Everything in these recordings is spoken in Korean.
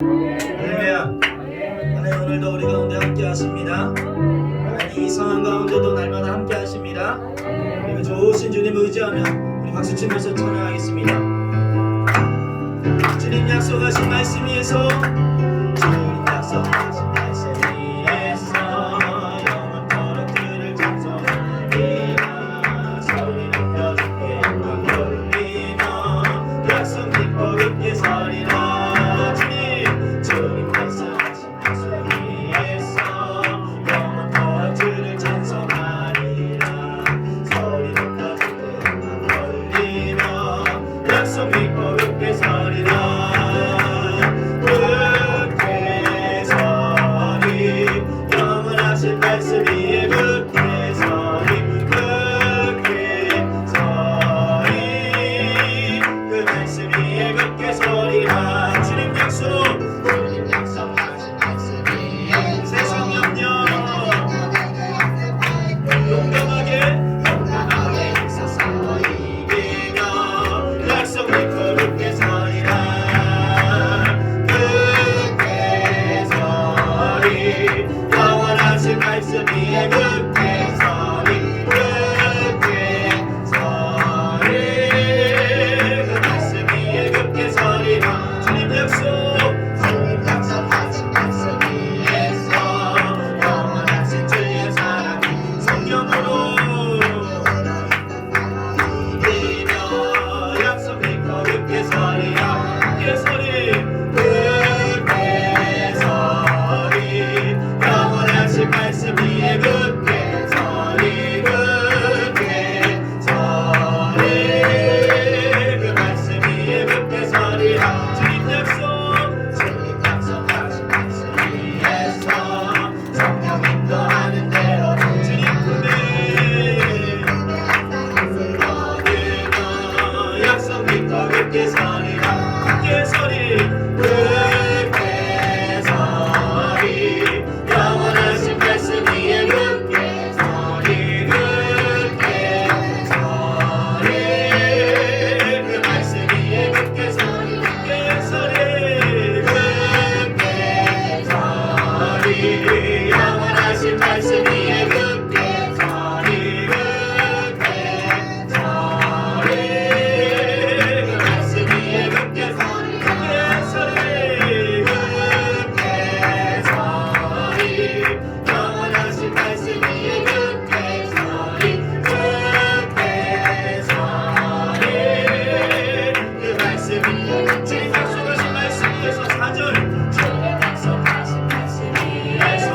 할렐루야. 하나님 오늘도 우리 가운데 함께 하십니다. 하나님 이 상황 가운데도 날마다 함께 하십니다. 그리고 좋으신 주님 의지하며 우리 박수 치면서 찬양하겠습니다. 주님 약속하신 말씀 위에서, 주님 약속하신 말씀 위에서 영원토록 그를 찬송하리라. 소리 높여 주께 영광 돌리며 약속 믿고 굳게 서리라. 주님 말씀하신 말씀 위에서 영원토록 주를 찬송하리라. 소리 높여 주께 영광 돌리며 약속 믿고 굳게 서리라. 영원하신 말씀 위에 굳게 서리, 굳게 서리, 그 말씀 위에 굳게 서리라. 주님 약속하신 말씀 위에 세상 염려 용감하게 있어서 이기며 약속 믿고 굳게 서리라. 굳게 서리, 영원하신 말씀 위에 굳게 서리, 굳게 서리, 그 말씀 위에 굳게 서리라. 주님 약속하신 말씀 위에서 영원하신 주의 사랑이 성령으로 이기며 약속 믿고 굳게 서리라. 굳게 서리, 굳게 서리, 영원하신 말씀 위에 굳게 서리, 굳게 서리, 그 말씀 위에 굳게 서리라. 주님 약속하신 말씀 위에서 성령 인도하는 대로 주님 품에 얻으며 약속 믿고 굳게 서리라. 굳게 서리, 굳게 서리, 영원하신 말씀 위에 굳게 서리, 굳게 서리, 그 말씀 위에 굳게 서리, 굳게 서리, 굳게 서리, 영원하신 말씀 위에 굳게 서리, 굳게 서리, 그 말씀 위에 굳게 서리, 굳게 서리, 굳게 서리, 영원하신 말씀 위에 굳게 서리, 굳게 서리, 그 말씀 위에 주님 약속하신 말씀 위에서 4절 주님 약속하신 말씀 위에서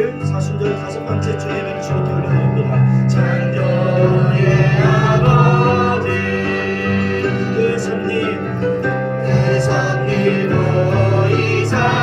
오늘 사순절 5번째 주 예배를 주님께 올려드립니다. 창조의 아버지 그 섭리 보이사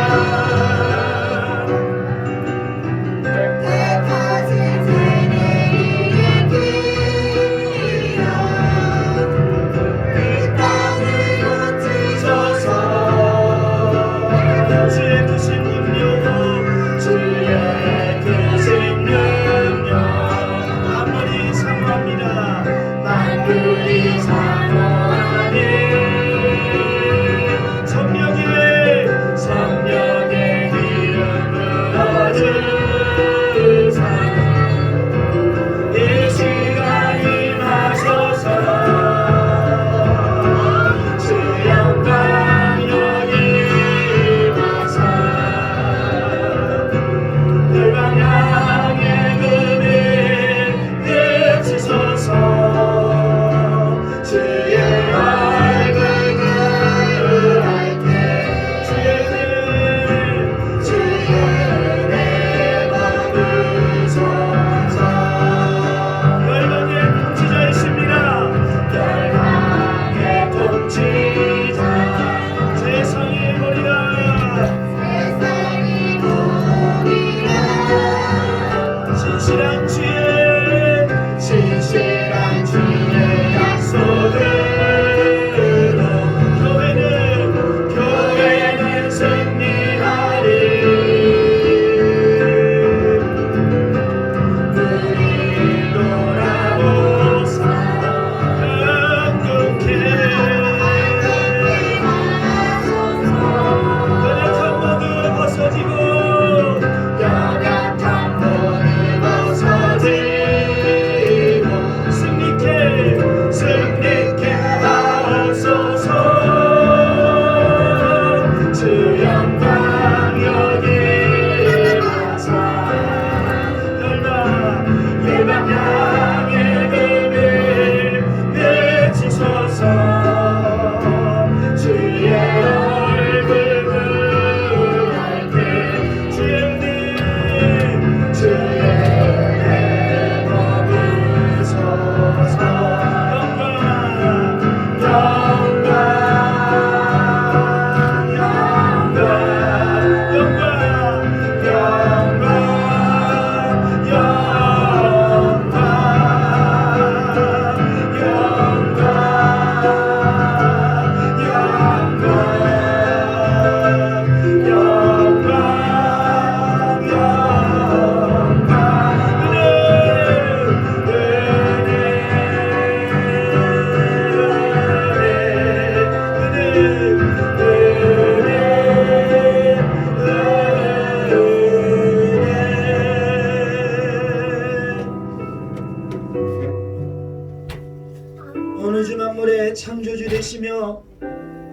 창조주 되시며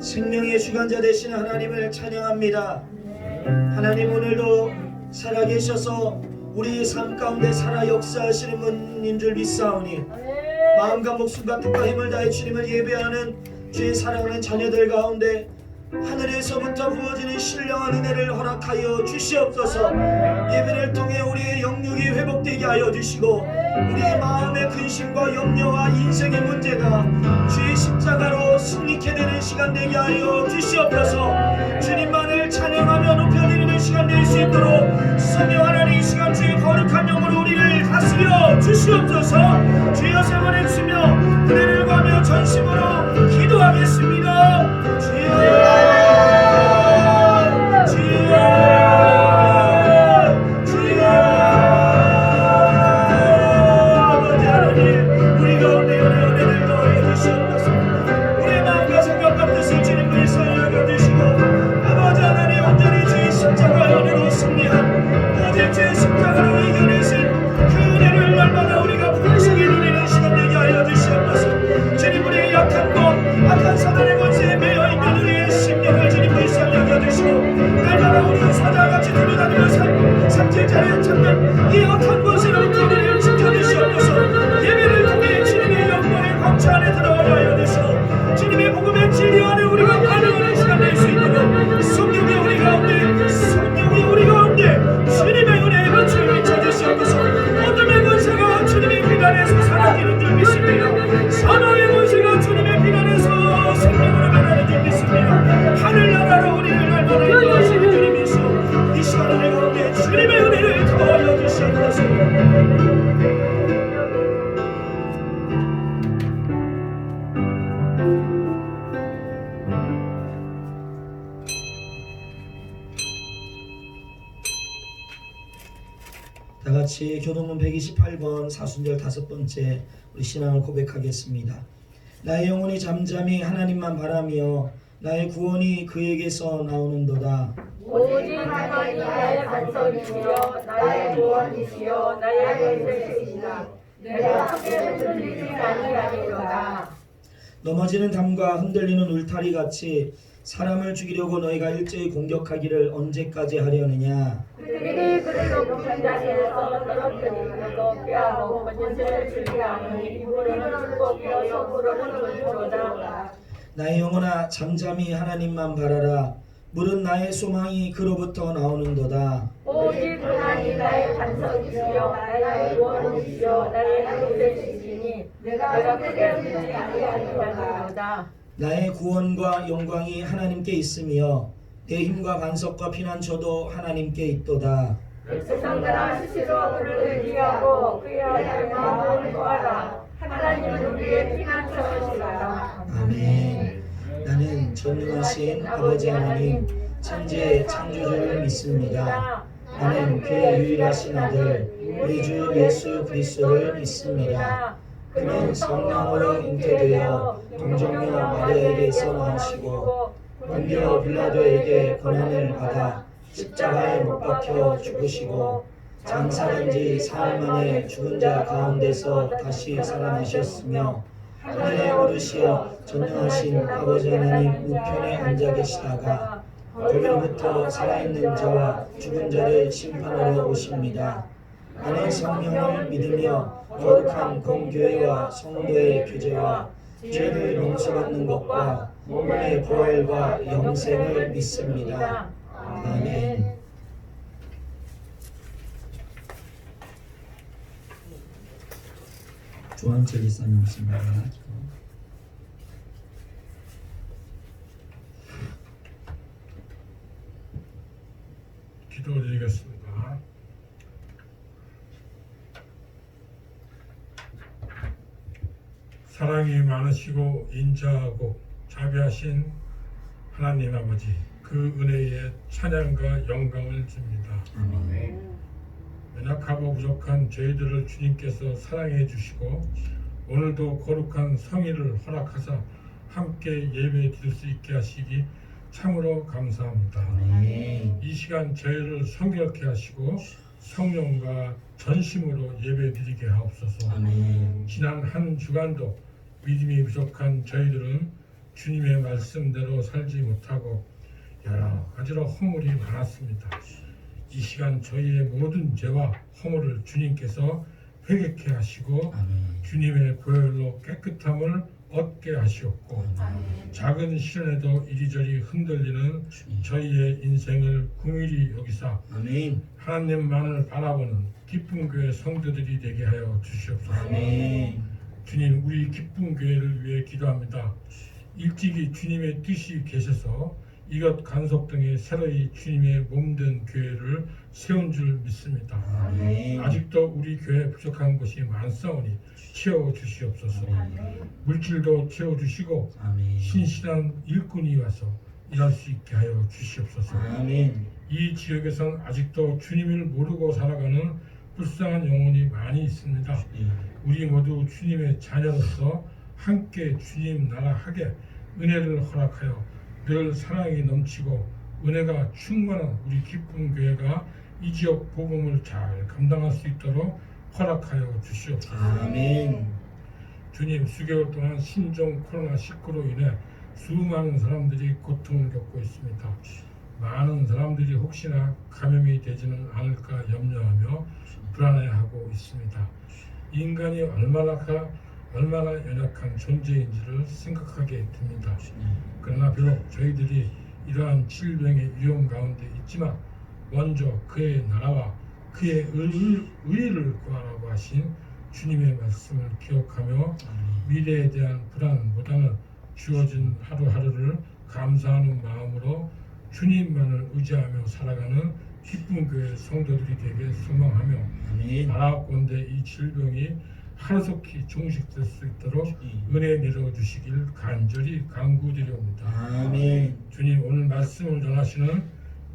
생명의 주관자 되시는 하나님을 찬양합니다. 하나님 오늘도 살아계셔서 우리의 삶 가운데 살아 역사하시는 분인 줄 믿사오니 마음과 목숨과 뜻과 힘을 다해 주님을 예배하는 주의 사랑하는 자녀들 가운데 하늘에서부터 부어지는 신령한 은혜를 허락하여 주시옵소서. 예배를 통해 우리의 영육이 회복되게 하여 주시고 우리의 마음의 근심과 염려와 인생의 문제가 주의 십자가로 승리케 되는 시간 되게 하여 주시옵소서. 주님만을 찬양하며 높여드리는 시간 될 수 있도록 성령 하나님 이 시간 주의 거룩한 영으로 우리를 다스려 주시옵소서. 주여 세번에 주시며 은혜를 구하며 전심으로 기도하겠습니다. 주여 이 악한 것을 우리를 지켜주시옵소서. 예배를 통해 주님의 영광의 광차 안에 들어가려 하여 주시고 주님의 복음의 진리 안에 우리가 반응하는 시간 될 수 있도록 성령이 우리 가운데 주님의 은혜의 빛을 같이 교동문 128번 사순절 5번째 우리 신앙을 고백하겠습니다. 나의 영혼이 잠잠히 하나님만 바라며 나의 구원이 그에게서 나오는도다. 오직 하나님이 나의 반석이시여 나의 구원이시여 나의 권세이시라. 내가 크게 흔들리지 아니하리로다. 넘어지는 담과 흔들리는 울타리 같이 사람을 죽이려고 너희가 일제히 공격하기를 언제까지 하려느냐. 그들이 그를 높은 자리에서 떨어뜨리고 뼈하고 권세를 주지 않으니 우리는 죽고 속으로는 돌리로다. 나의 영혼아 잠잠히 하나님만 바라라. 물은 나의 소망이 그로부터 나오는도다. 오직 하나님 나의 반석이시여 나의 구원이시여 나의 권세이시니 내가 크게 흔들리지 아니하리로다. 나의 구원과 영광이 하나님께 있으며 내 힘과 반석과 피난처도 하나님께 있도다. 백성들아 스스로 그를 의지하고 그의 마음을 구하라. 하나님은 우리의 피난처시라. 아멘. 나는 전능하신 아버지 하나님 천지의 창조주를 믿습니다. 나는 그의 유일하신 아들 우리 주 예수 그리스도를 믿습니다. 그는 성령으로 잉태되어 동정녀 마리아에게서 나시고 본디오 빌라도에게 고난을 받아 십자가에 못 박혀 죽으시고 장사된 지 사흘 만에 죽은 자 가운데서 다시 살아나셨으며 하늘에 오르시어 전능하신 아버지 하나님 우편에 앉아 계시다가 거기로부터 살아있는 자와 죽은 자를 심판하러 오십니다. 나는 성령을 믿으며 거룩한 공교회와 성도의 교제와 죄를 용서받는 것과 몸의 부활과 영생을 믿습니다. 아멘. 조한철 이사님 오십니다. 기도드리겠습니다. 사랑이 많으시고 인자하고 자비하신 하나님 아버지, 그 은혜에 찬양과 영광을 줍니다. 아멘. 연약하고 부족한 저희들을 주님께서 사랑해 주시고 오늘도 거룩한 성의를 허락하사 함께 예배 드릴 수 있게 하시기 참으로 감사합니다. 아멘. 이 시간 저희를 성결케 하시고 성령과 전심으로 예배 드리게 하옵소서. 아멘. 지난 한 주간도 믿음이 부족한 저희들은 주님의 말씀대로 살지 못하고 여러 가지로 허물이 많았습니다. 이 시간 저희의 모든 죄와 허물을 주님께서 회개케 하시고 아멘. 주님의 보혈로 깨끗함을 얻게 하시옵고 아멘. 작은 시련에도 이리저리 흔들리는 저희의 인생을 긍휼히 여기사 아멘. 하나님만을 바라보는 기쁜 교회 성도들이 되게 하여 주시옵소서. 아멘. 주님, 우리 기쁜 교회를 위해 기도합니다. 일찍이 주님의 뜻이 계셔서 이것 간석 등에 새로이 주님의 몸된 교회를 세운 줄 믿습니다. 아멘. 아직도 우리 교회 부족한 곳이 많사오니 채워주시옵소서. 물질도 채워주시고 아멘. 신실한 일꾼이 와서 일할 수 있게 하여 주시옵소서. 아멘. 이 지역에선 아직도 주님을 모르고 살아가는 불쌍한 영혼이 많이 있습니다. 우리 모두 주님의 자녀로서 함께 주님 나라 하게 은혜를 허락하여 늘 사랑이 넘치고 은혜가 충만한 우리 기쁜 교회가 이 지역 복음을 잘 감당할 수 있도록 허락하여 주시옵소서. 아멘. 주님, 수개월 동안 신종 코로나19로 인해 수많은 사람들이 고통을 겪고 있습니다. 많은 사람들이 혹시나 감염이 되지는 않을까 염려하며 불안해하고 있습니다. 인간이 얼마나 연약한 존재인지를 생각하게 됩니다. 그러나 비록 저희들이 이러한 질병의 위험 가운데 있지만 먼저 그의 나라와 그의 의를 구하라고 하신 주님의 말씀을 기억하며 미래에 대한 불안보다는 주어진 하루하루를 감사하는 마음으로 주님만을 의지하며 살아가는 기쁜 교회 성도들이 되게 소망하며 아멘. 나라가운데 이 질병이 하루속히 종식될 수 있도록 은혜 내려주시길 간절히 간구드려옵니다. 아멘. 주님, 오늘 말씀을 전하시는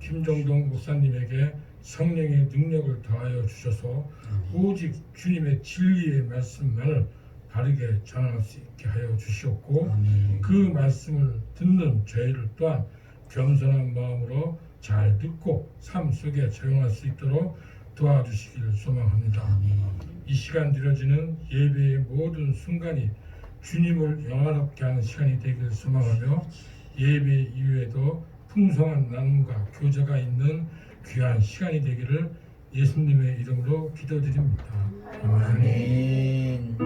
김정동 목사님에게 성령의 능력을 더하여 주셔서 오직 주님의 진리의 말씀만을 바르게 전할 수 있게 하여 주시옵고 그 말씀을 듣는 저희를 또한 겸손한 마음으로 잘 듣고 삶 속에 적용할 수 있도록 도와주시기를 소망합니다. 이 시간 드려지는 예배의 모든 순간이 주님을 영화롭게 하는 시간이 되기를 소망하며 예배 이후에도 풍성한 나눔과 교제가 있는 귀한 시간이 되기를 예수님의 이름으로 기도드립니다. 아멘.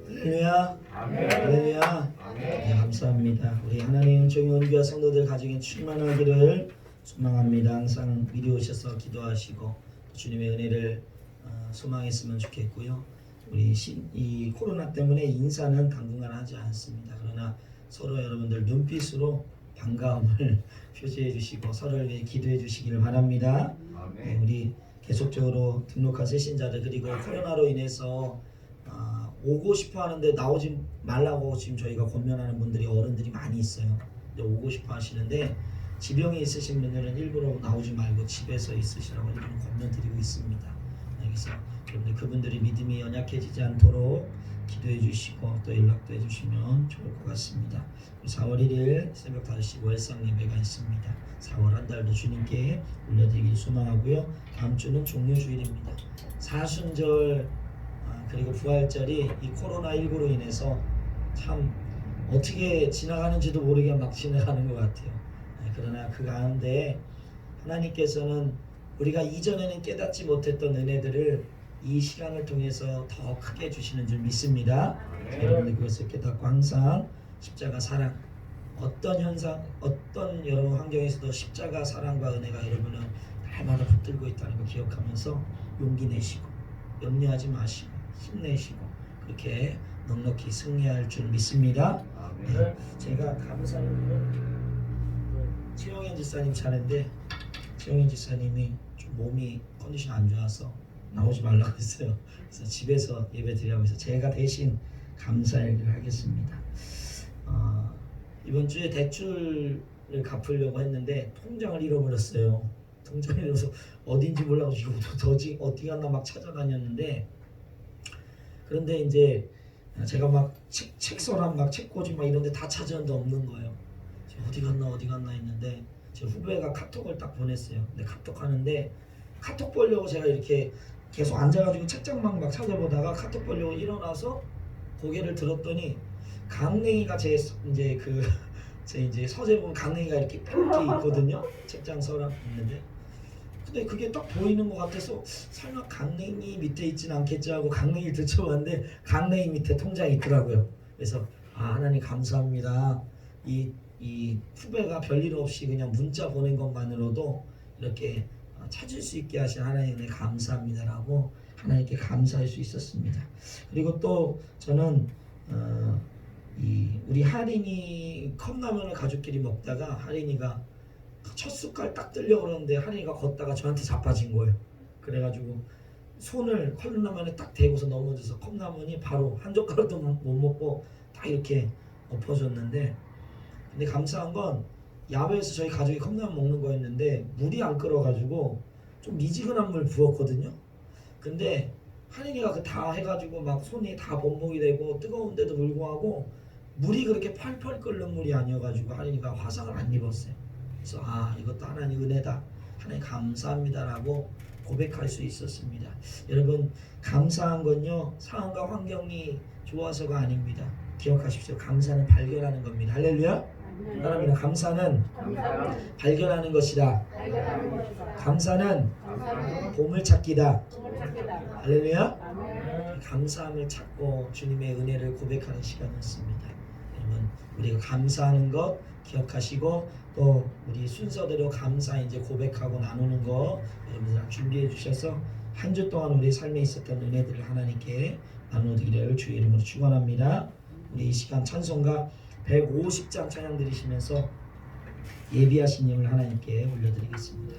할렐루야. 할렐루야. 네, 감사합니다. 우리 하나님의 은총이 온교와 성도들 가정에 충만하기를 소망합니다. 항상 미리 오셔서 기도하시고 주님의 은혜를 소망했으면 좋겠고요. 우리 이 코로나 때문에 인사는 당분간 하지 않습니다. 그러나 서로 여러분들 눈빛으로 반가움을 표시해 주시고 서로를 위해 기도해 주시기를 바랍니다. 네, 우리 계속적으로 등록한 새신자들 그리고 코로나로 인해서 오고 싶어 하는데 나오지 말라고 지금 저희가 권면하는 분들이 어른들이 많이 있어요. 오고 싶어 하시는데 지병이 있으신 분들은 일부러 나오지 말고 집에서 있으시라고 이렇게 권면드리고 있습니다. 그래서 여러분들 그분들이 믿음이 연약해지지 않도록 기도해 주시고 또 연락도 해주시면 좋을 것 같습니다. 4월 1일 새벽 5시 월상 예배가 있습니다. 4월 한 달도 주님께 올려드리길 소망하고요. 다음 주는 종료주일입니다. 사순절 그리고 부활절이 이 코로나19로 인해서 참 어떻게 지나가는지도 모르게 막 지나가는 것 같아요. 그러나 그 가운데 하나님께서는 우리가 이전에는 깨닫지 못했던 은혜들을 이 시간을 통해서 더 크게 주시는 줄 믿습니다. 여러분들 그것을 깨닫고 항상 십자가 사랑 어떤 현상 어떤 여러 환경에서도 십자가 사랑과 은혜가 여러분은 날마다 붙들고 있다는 걸 기억하면서 용기 내시고 염려하지 마시고 힘내시고 그렇게 넉넉히 승리할 줄 믿습니다. 네, 제가 감사한 건 최영현 지사님 차례인데 최영현 지사님이 좀 몸이 컨디션 안 좋아서 나오지 말라고 했어요. 그래서 집에서 예배 드리라고 해서 제가 대신 감사 얘기를 하겠습니다. 이번 주에 대출을 갚으려고 했는데 통장을 잃어버렸어요. 통장을 잃어서 어딘지 몰라서 이거 도저히 어디 갔나 막 찾아다녔는데 그런데 이제 제가 막 책서랑 막 책꽂이 막 이런데 다 찾았는데 없는 거예요. 어디 갔나 했는데 제 후배가 카톡을 딱 보냈어요. 근데 카톡 하는데 카톡 보려고 제가 이렇게 계속 앉아가지고 책장만 막 찾아보다가 카톡 보려고 일어나서 고개를 들었더니 강냉이가 제 이제 서재 보면 강냉이가 이렇게 있거든요. 책장 서랍 있는데. 근데 그게 딱 보이는 것 같아서 설마 강냉이 밑에 있진 않겠지 하고 강냉이를 들춰봤는데 강냉이 밑에 통장이 있더라고요. 그래서 하나님 감사합니다. 이 후배가 별일 없이 그냥 문자 보낸 것만으로도 이렇게 찾을 수 있게 하신 하나님께 감사합니다라고 하나님께 감사할 수 있었습니다. 그리고 또 저는 우리 할인이 컵라면을 가족끼리 먹다가 할인이가 첫 숟갈 딱 뜨려고 그러는데 할인이가 걷다가 저한테 자빠진 거예요. 그래가지고 손을 컵라면에 딱 대고서 넘어져서 컵라면이 바로 한 젓가락도 못 먹고 딱 이렇게 엎어졌는데 근데 감사한 건 야외에서 저희 가족이 컵라면 먹는 거였는데 물이 안 끓어가지고 좀 미지근한 물 부었거든요. 근데 할인이가 그 다 해가지고 막 손이 다 번복이 되고 뜨거운데도 불구하고 물이 그렇게 펄펄 끓는 물이 아니어가지고 할인이가 화상을 안 입었어요. 그래서 이것도 하나님 은혜다. 하나님 감사합니다라고 고백할 수 있었습니다. 여러분 감사한 건요 상황과 환경이 좋아서가 아닙니다. 기억하십시오. 감사는 발견하는 겁니다. 할렐루야. 따라합니다. 감사는 발견하는 것이다. 감사는 보물찾기다. 할렐루야. 감사함을 찾고 주님의 은혜를 고백하는 시간이었습니다. 여러분 우리가 감사하는 것 기억하시고 또 우리 순서대로 감사 이제 고백하고 나누는 거 여러분들 준비해 주셔서 한 주 동안 우리 삶에 있었던 은혜들을 하나님께 나누기를 주의 이름으로 축원합니다. 우리 이 시간 찬송가 150장 찬양 드리시면서 예비하신 영을 하나님께 올려드리겠습니다.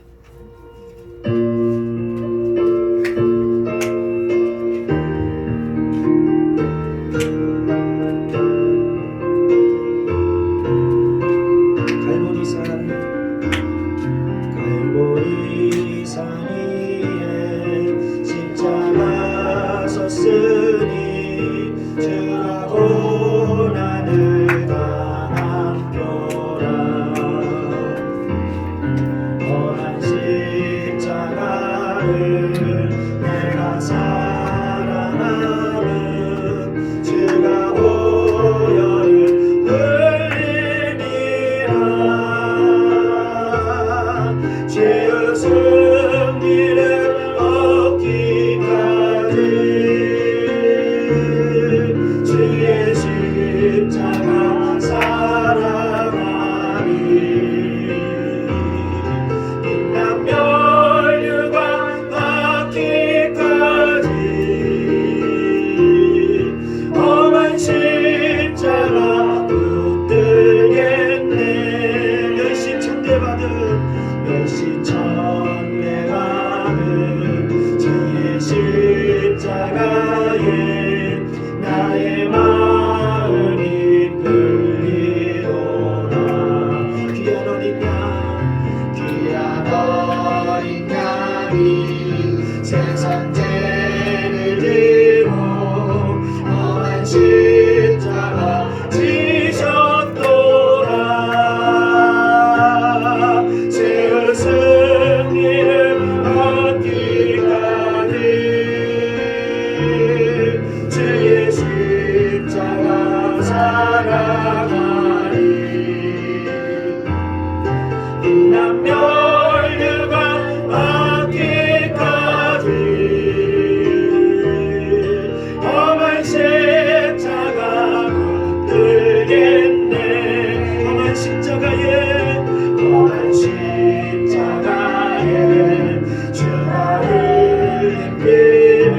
갈보리산 위에 십자가 섰으니 주가 고난을 당한 표라. 험한 십자가를 내가 사랑하는 주가 보혈을 죄의 승리를 얻기까지 주의 십자가 사랑하니 인간 멸류관 받기까지 험한 십자가 붙들겠네. 멸시 천대받은 멸시 천대받은 주의 십자가에 나의 마음이 끌리도다. 귀한 어린 양 귀한 어린 양이 세상 죄를 지고 험한 십자가 지셨도다. 죄의 승리를 얻기까지 주의 십자가 사랑하니 인간 멸류관 받기까지 험한 십자가 붙들겠네. 험한 십자가에 주가 흘린 피를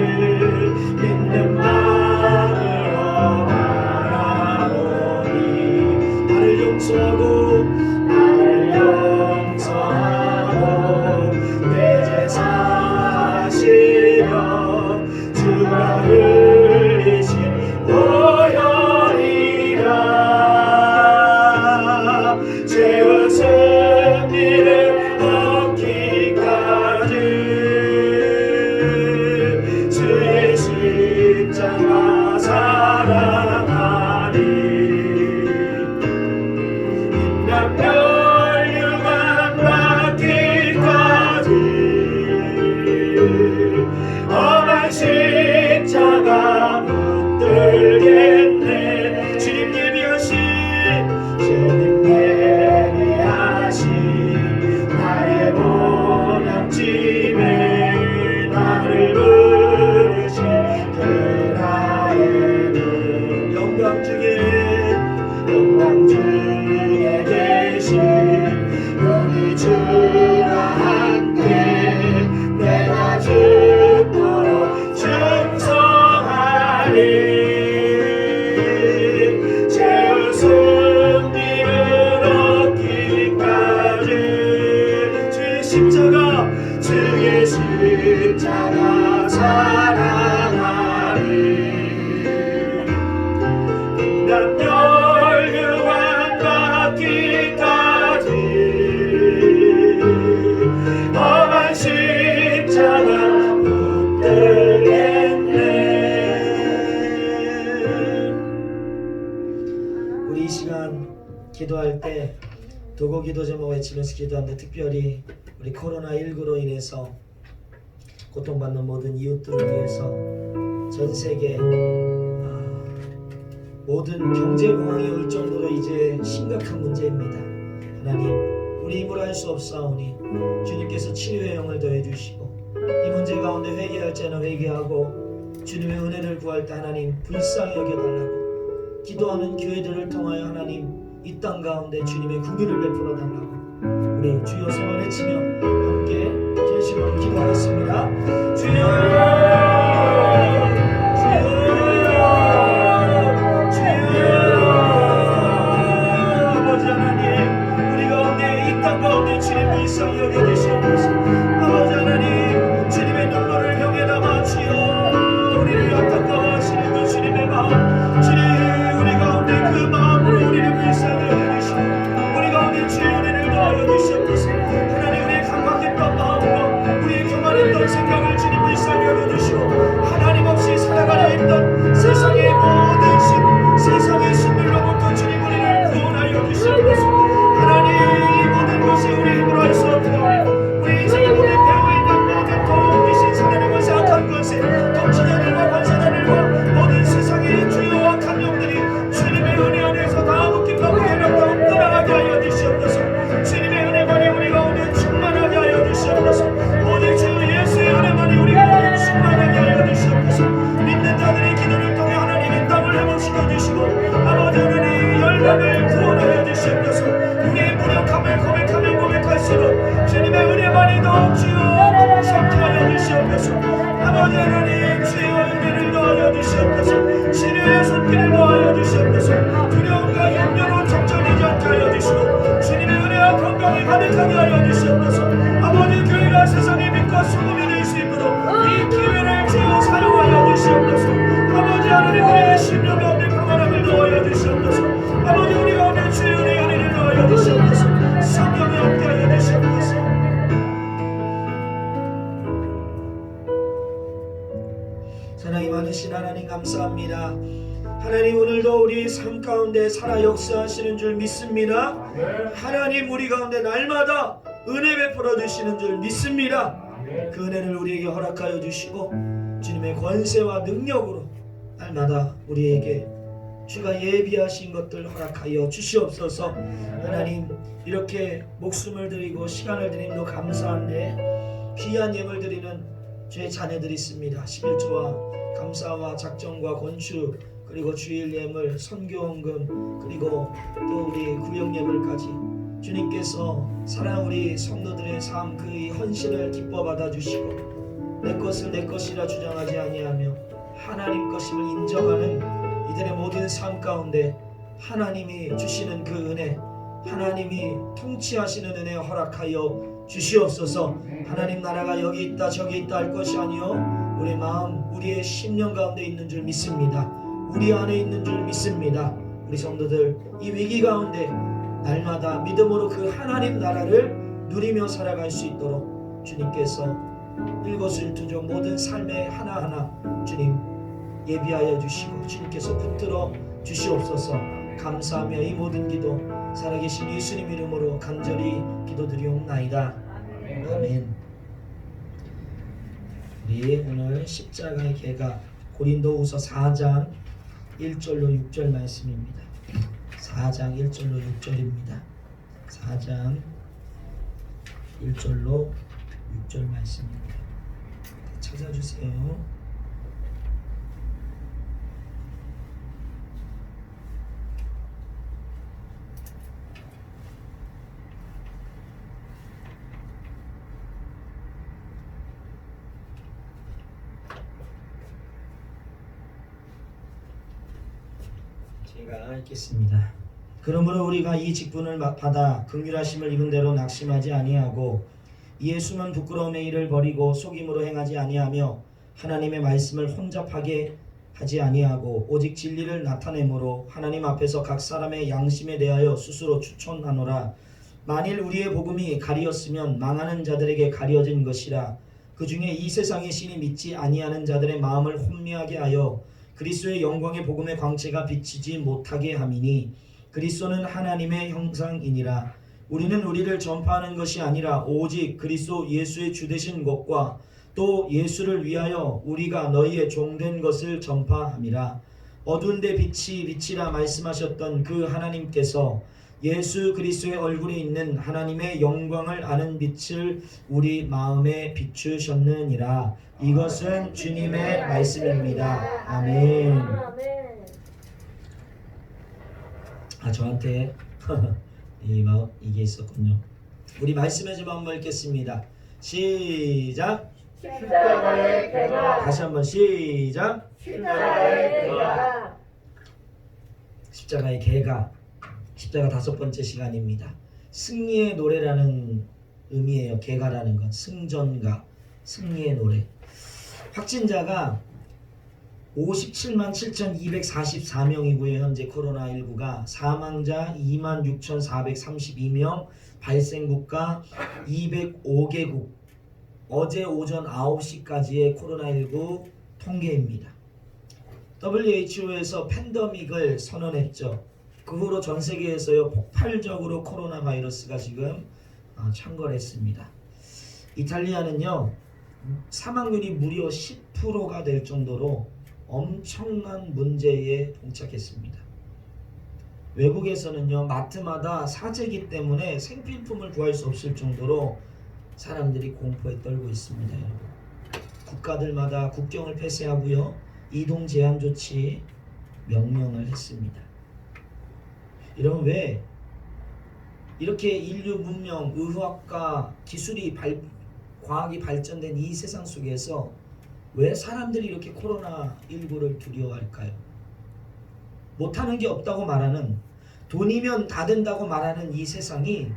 믿는 마음으로 바라보니 나를 용서하고 내 죄 사하시려 주가 흘리신 보혈이라. 죄의 승리를 얻기까지 주의 십자가 사랑하니 인간 멸류관 받기까지 험한 십자가 붙들겠네. 주님 예비하신 나의 본향집에 나를 부르신 그 나의 그 영광 중에 계신 우리 주와 함께 내가 죽도록 충성하리. 죄의 승리를 얻기까지 주의 십자가 사랑하니 인간 멸류관 받기까지 험한 십자가 붙들겠네. 우리 이 시간 기도할 때 도고 기도 제목 외치면서 기도하는데 특별히 우리 코로나19로 인해서 고통받는 모든 이웃들을 위해서 전 세계 모든 경제 공황이 올 정도로 이제 심각한 문제입니다. 하나님, 우리 힘으로 할 수 없사오니 주님께서 치료의 영을 더해 주시고 이 문제 가운데 회개할 자는 회개하고 주님의 은혜를 구할 때 하나님 불쌍히 여겨달라고 기도하는 교회들을 통하여 하나님 이 땅 가운데 주님의 긍휼을 베풀어 달라고 우리 주여 성을 외치며 함께 진심으로 기도하겠습니다. 주여 하나님 주님 불쌍히 여겨주시옵소서. 아버지 하나님 주님의 눈물을 병에 담아 주여 우리를 안타까워하시는 그 주님의 마음 주님 우리 가운데 그 마음으로 우리를 불쌍히 여겨주시고 우리 가운데 주의 은혜를 더하여 주시옵소서. 하나님 우리의 강박했던 마음과 우리의 교만했던 생각을 주님 불쌍히 여겨주시고 하나님 없이 살아가려 했던 세상의 모든 세상의 신들로부터 주님 우리를 구원하여 주시옵소서. 하나님 이 모든 것이 우리 힘으로 할 수 없고 우리 인생의 모든 배후 있는 모든 더러운 귀신 사단의 것에 악한 것에 통치자들과 권세자들과 모든 세상의 주요 악한 영들이 주님의 은혜 안에서 다 묶임받고 해력과 떠나가게 하여 주시옵소서. 주님의 은혜만이 우리 가운데 충만하게 하여 주시옵소서. 오직 주 예수의 은혜만이 우리 가운데 충만하게 하여 주시옵소서. 믿는 자들의 기도를 통해 하나님의 땅을 회복시켜 주시고 아버지 하나님 열방을 구원하여 주시옵소서. 우리의 무력함을 고백하며 고백할수록 주님의 은혜만이 더욱 주여 성취하여 주시옵소서. 아버지 하나님 주의 은혜를 더하여 주시옵소서. 신의 손길을 더하여 주시옵소서. 두려움과 염려로 적절하지 않게 하여 주시고 주님의 은혜와 건강이 가득하게 하여 주시옵소서. 아버지 교회가 세상의 빛과 소금이 될 수 있도록 이 기회를 주여 사용하여 주시옵소서. 아버지 하나님 우리의 심령 가운데 평안함을 더하여 주시옵소서. 아버지 우리 가운데 주의 은혜를 더하여 주시옵소서. 성령에 함께 하여 주시옵소서. 사랑이 많으신 하나님 감사합니다. 하나님 오늘도 우리 삶 가운데 살아 역사하시는 줄 믿습니다. 하나님 우리 가운데 날마다 은혜 베풀어 주시는 줄 믿습니다. 그 은혜를 우리에게 허락하여 주시고 주님의 권세와 능력으로 날마다 우리에게 주가 예비하신 것들 허락하여 주시옵소서. 하나님 이렇게 목숨을 드리고 시간을 드림도 감사한데 귀한 예물 드리는 주의 자녀들이 있습니다. 11조와 감사와 작정과 건축 그리고 주일 예물 선교헌금 그리고 또 우리 구역 예물까지 주님께서 사랑 우리 성도들의 삶 그 헌신을 기뻐 받아주시고 내 것을 내 것이라 주장하지 아니하며 하나님 것임을 인정하는 이들의 모든 삶 가운데 하나님이 주시는 그 은혜 하나님이 통치하시는 은혜 허락하여 주시옵소서. 하나님 나라가 여기 있다 저기 있다 할 것이 아니요 우리 마음 우리의 심령 가운데 있는 줄 믿습니다. 우리 안에 있는 줄 믿습니다. 우리 성도들 이 위기 가운데 날마다 믿음으로 그 하나님 나라를 누리며 살아갈 수 있도록 주님께서 일거수일투족 모든 삶의 하나하나 주님 예비하여 주시고 주님께서 붙들어 주시옵소서. 감사하며 이 모든 기도 살아계신 예수님 이름으로 간절히 기도드리옵나이다. 아멘. 우리 오늘 십자가의 계가 고린도후서 4장 1절로 6절 말씀입니다. 4장 1절로 6절입니다. 4장 1절로 6절 말씀입니다. 찾아주세요. 제가 읽겠습니다. 그러므로 우리가 이 직분을 받아 긍휼하심을 입은 대로 낙심하지 아니하고 이에 숨은 부끄러움의 일을 버리고 속임으로 행하지 아니하며 하나님의 말씀을 혼잡하게 하지 아니하고 오직 진리를 나타내므로 하나님 앞에서 각 사람의 양심에 대하여 스스로 추천하노라. 만일 우리의 복음이 가리었으면 망하는 자들에게 가려진 것이라. 그 중에 이 세상의 신이 믿지 아니하는 자들의 마음을 혼미하게 하여 그리스도의 영광의 복음의 광채가 비치지 못하게 함이니 그리스도는 하나님의 형상이니라. 우리는 우리를 전파하는 것이 아니라 오직 그리스도 예수의 주되신 것과 또 예수를 위하여 우리가 너희의 종된 것을 전파함이라. 어두운 데 빛이 빛이라 말씀하셨던 그 하나님께서 예수 그리스도의 얼굴에 있는 하나님의 영광을 아는 빛을 우리 마음에 비추셨느니라. 이것은 주님의 말씀입니다. 아멘. 저한테 이게 있었군요. 우리 말씀의 집 한번 읽겠습니다. 시작. 십자가의 계가 다시 한번 시작. 십자가의 계가 십자가의 계가 십자가 5번째 시간입니다. 승리의 노래라는 의미예요. 개가라는 건 승전가, 승리의 노래. 확진자가 57만 7,244명이고요. 현재 코로나19가 사망자 26,432명, 발생국가 205개국. 어제 오전 9시까지의 코로나19 통계입니다. WHO에서 팬데믹을 선언했죠. 그 후로 전 세계에서요 폭발적으로 코로나 바이러스가 지금 창궐했습니다. 이탈리아는요 사망률이 무려 10%가 될 정도로 엄청난 문제에 봉착했습니다. 외국에서는요 마트마다 사재기 때문에 생필품을 구할 수 없을 정도로 사람들이 공포에 떨고 있습니다. 여러분. 국가들마다 국경을 폐쇄하고요 이동 제한 조치 명령을 했습니다. 여러분, 왜 이렇게 인류 문명, 의학과 기술이 과학이 발전된 이 세상 속에서 왜 사람들이 이렇게 코로나19를 두려워할까요? 못하는 게 없다고 말하는, 돈이면 다 된다고 말하는 이 세상이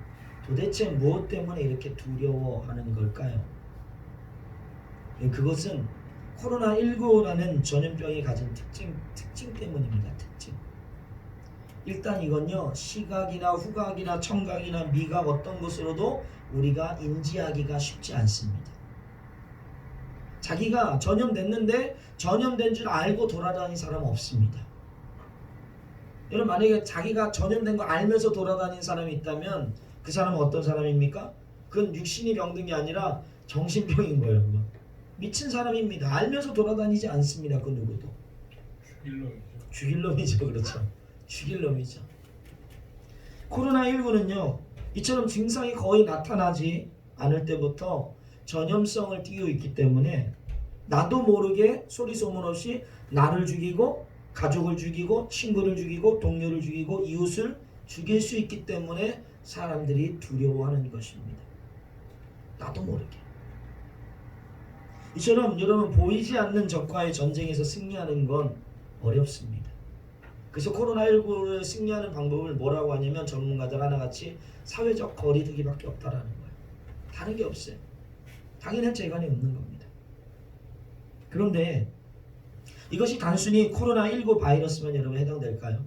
도대체 무엇 때문에 이렇게 두려워하는 걸까요? 그것은 코로나19라는 전염병이 가진 특징 때문입니다. 특징. 일단 이건요 시각이나 후각이나 청각이나 미각 어떤 것으로도 우리가 인지하기가 쉽지 않습니다. 자기가 전염됐는데 전염된 줄 알고 돌아다니는 사람은 없습니다. 여러분, 만약에 자기가 전염된 거 알면서 돌아다니는 사람이 있다면 그 사람은 어떤 사람입니까? 그건 육신이 병든 게 아니라 정신병인 거예요. 그건. 미친 사람입니다. 알면서 돌아다니지 않습니다. 그 누구도. 죽일 놈이죠. 그렇죠. 죽일 놈이죠. 코로나19는요 이처럼 증상이 거의 나타나지 않을 때부터 전염성을 띠고 있기 때문에 나도 모르게 소리 소문 없이 나를 죽이고 가족을 죽이고 친구를 죽이고 동료를 죽이고 이웃을 죽일 수 있기 때문에 사람들이 두려워하는 것입니다. 나도 모르게. 이처럼 여러분, 보이지 않는 적과의 전쟁에서 승리하는 건 어렵습니다. 그래서 코로나19를 승리하는 방법을 뭐라고 하냐면 전문가들 하나같이 사회적 거리두기밖에 없다라는 거예요. 다른 게 없어요. 당연한 재간이 없는 겁니다. 그런데 이것이 단순히 코로나19 바이러스만 여러분 해당될까요?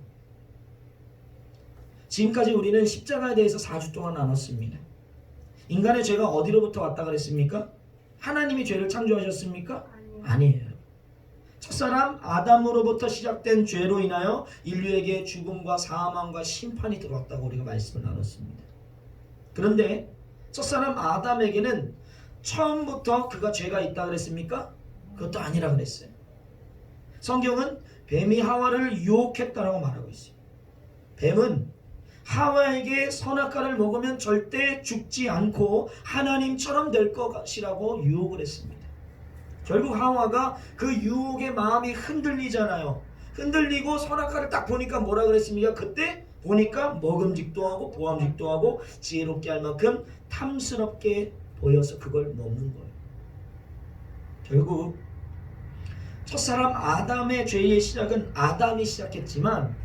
지금까지 우리는 십자가에 대해서 4주 동안 나눴습니다. 인간의 죄가 어디로부터 왔다 그랬습니까? 하나님이 죄를 창조하셨습니까? 아니에요. 첫사람 아담으로부터 시작된 죄로 인하여 인류에게 죽음과 사망과 심판이 들어왔다고 우리가 말씀을 나눴습니다. 그런데 첫사람 아담에게는 처음부터 그가 죄가 있다 그랬습니까? 그것도 아니라 그랬어요. 성경은 뱀이 하와를 유혹했다라고 말하고 있어요. 뱀은 하와에게 선악과를 먹으면 절대 죽지 않고 하나님처럼 될 것이라고 유혹을 했습니다. 결국 하와가 그 유혹의 마음이 흔들리잖아요. 흔들리고 선악과를 딱 보니까 뭐라 그랬습니까? 그때 보니까 먹음직도 하고 보암직도 하고 지혜롭게 할 만큼 탐스럽게 보여서 그걸 먹는 거예요. 결국 첫사람 아담의 죄의 시작은 아담이 시작했지만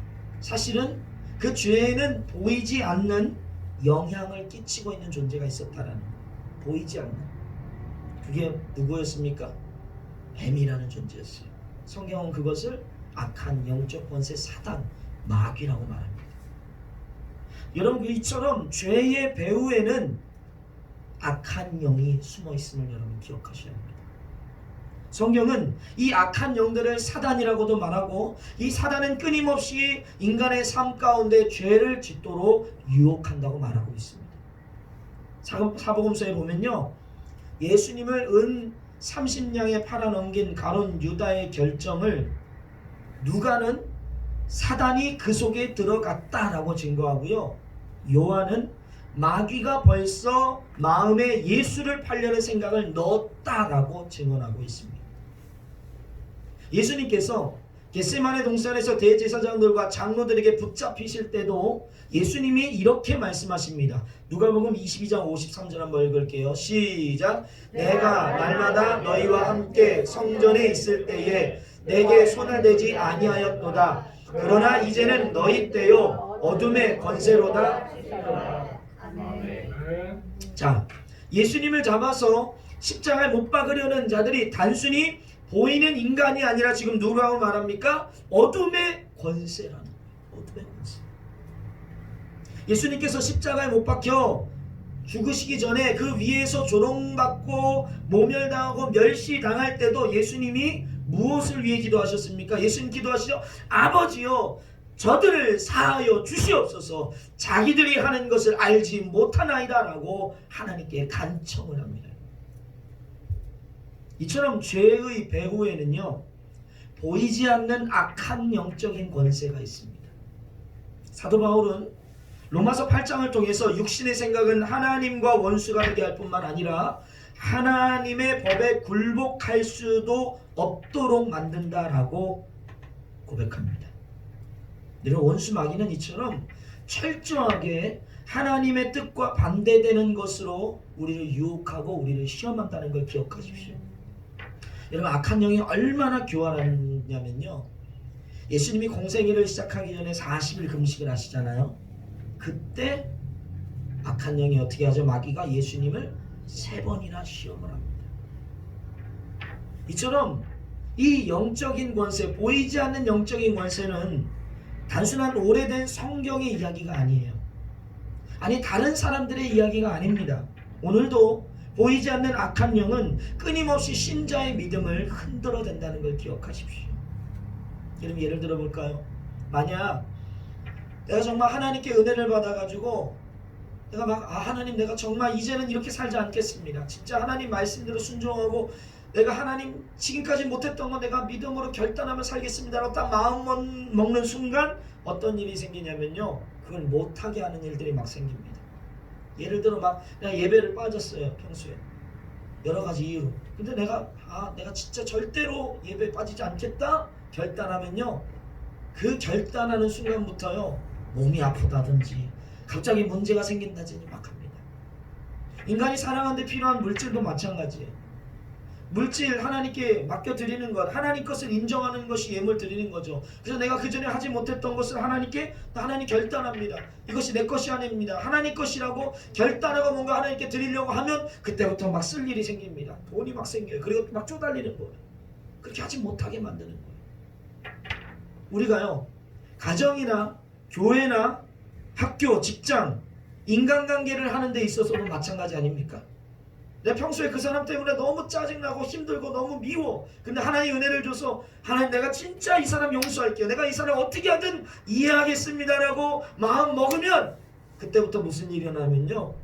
사실은 그 죄에는 보이지 않는 영향을 끼치고 있는 존재가 있었다라는 거예요. 보이지 않는. 그게 누구였습니까? 뱀이라는 존재였어요. 성경은 그것을 악한 영적 권세 사단, 마귀라고 말합니다. 여러분, 이처럼 죄의 배후에는 악한 영이 숨어 있음을 여러분 기억하셔야 합니다. 성경은 이 악한 영들을 사단이라고도 말하고 이 사단은 끊임없이 인간의 삶 가운데 죄를 짓도록 유혹한다고 말하고 있습니다. 사복음서에 보면요, 예수님을 은 30냥에 팔아넘긴 가룟 유다의 결정을 누가는 사단이 그 속에 들어갔다라고 증거하고요, 요한은 마귀가 벌써 마음에 예수를 팔려는 생각을 넣었다라고 증언하고 있습니다. 예수님께서 겟세마네 동산에서 대제사장들과 장로들에게 붙잡히실 때도 예수님이 이렇게 말씀하십니다. 누가복음 22장 53절 한번 읽을게요. 시작. 내가 날마다 너희와 함께 성전에 있을 때에 내게 손을 대지 아니하였도다. 그러나 이제는 너희 때요 어둠의 권세로다. 자, 예수님을 잡아서 십자가에 못 박으려는 자들이 단순히 보이는 인간이 아니라 지금 누구라고 말합니까? 어둠의 권세라는 거예요. 어둠의 권세. 예수님께서 십자가에 못 박혀 죽으시기 전에 그 위에서 조롱받고 모멸당하고 멸시당할 때도 예수님이 무엇을 위해 기도하셨습니까? 예수님 기도하시죠. 아버지여, 저들을 사하여 주시옵소서. 자기들이 하는 것을 알지 못하나이다 라고 하나님께 간청을 합니다. 이처럼 죄의 배후에는요, 보이지 않는 악한 영적인 권세가 있습니다. 사도 바울은 로마서 8장을 통해서 육신의 생각은 하나님과 원수가 되게 할 뿐만 아니라 하나님의 법에 굴복할 수도 없도록 만든다라고 고백합니다. 이런 원수 마귀는 이처럼 철저하게 하나님의 뜻과 반대되는 것으로 우리를 유혹하고 우리를 시험한다는 걸 기억하십시오. 여러분, 악한 영이 얼마나 교활하냐면요, 예수님이 공생애를 시작하기 전에 40일 금식을 하시잖아요. 그때 악한 영이 어떻게 하죠? 마귀가 예수님을 3번이나 시험을 합니다. 이처럼 이 영적인 권세, 보이지 않는 영적인 권세는 단순한 오래된 성경의 이야기가 아니에요. 아니, 다른 사람들의 이야기가 아닙니다. 오늘도 보이지 않는 악한 영은 끊임없이 신자의 믿음을 흔들어댄다는 걸 기억하십시오. 여러분, 예를 들어 볼까요? 만약 내가 정말 하나님께 은혜를 받아가지고 내가 막 하나님, 내가 정말 이제는 이렇게 살지 않겠습니다. 진짜 하나님 말씀대로 순종하고 내가 하나님 지금까지 못했던 거 내가 믿음으로 결단하며 살겠습니다라고 딱 마음 먹는 순간 어떤 일이 생기냐면요, 그걸 못하게 하는 일들이 막 생깁니다. 예를 들어 막 내가 예배를 빠졌어요, 평소에 여러 가지 이유로. 근데 내가 진짜 절대로 예배에 빠지지 않겠다 결단하면요, 그 결단하는 순간부터요, 몸이 아프다든지 갑자기 문제가 생긴다든지 막 합니다. 인간이 살아가는데 필요한 물질도 마찬가지예요. 물질 하나님께 맡겨드리는 것, 하나님 것을 인정하는 것이 예물 드리는 거죠. 그래서 내가 그 전에 하지 못했던 것을 하나님께, 하나님 결단합니다. 이것이 내 것이 아닙니다. 하나님 것이라고 결단하고 뭔가 하나님께 드리려고 하면 그때부터 막 쓸 일이 생깁니다. 돈이 막 생겨요. 그리고 막 쪼달리는 거예요. 그렇게 하지 못하게 만드는 거예요. 우리가요, 가정이나 교회나 학교, 직장, 인간관계를 하는 데 있어서도 마찬가지 아닙니까? 내 평소에 그 사람 때문에 너무 짜증나고 힘들고 너무 미워. 근데 하나님 은혜를 줘서 하나님, 내가 진짜 이 사람 용서할게요. 내가 이 사람 어떻게 하든 이해하겠습니다라고 마음 먹으면 그때부터 무슨 일이 일어나면요,